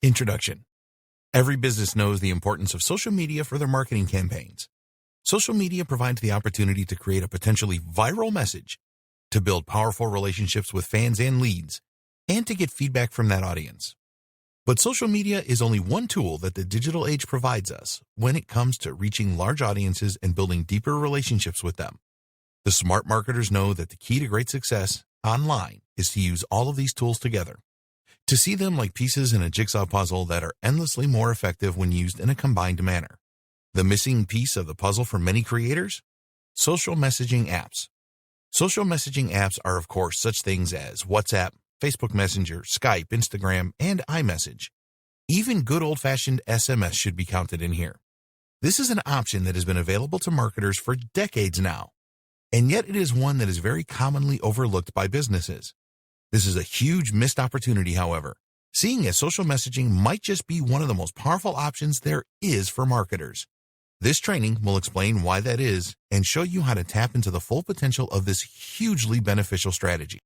Introduction. Every business knows the importance of social media for their marketing campaigns. Social media provides the opportunity to create a potentially viral message, to build powerful relationships with fans and leads, and to get feedback from that audience. But social media is only one tool that the digital age provides us when it comes to reaching large audiences and building deeper relationships with them. The smart marketers know that the key to great success online is to use all of these tools together, to see them like pieces in a jigsaw puzzle that are endlessly more effective when used in a combined manner. The missing piece of the puzzle for many creators? Social messaging apps. Social messaging apps are, of course, such things as WhatsApp, Facebook Messenger, Skype, Instagram, and iMessage. Even good old-fashioned SMS should be counted in here. This is an option that has been available to marketers for decades now, and yet it is one that is very commonly overlooked by businesses. This is a huge missed opportunity, however, seeing as social messaging might just be one of the most powerful options there is for marketers. This training will explain why that is and show you how to tap into the full potential of this hugely beneficial strategy.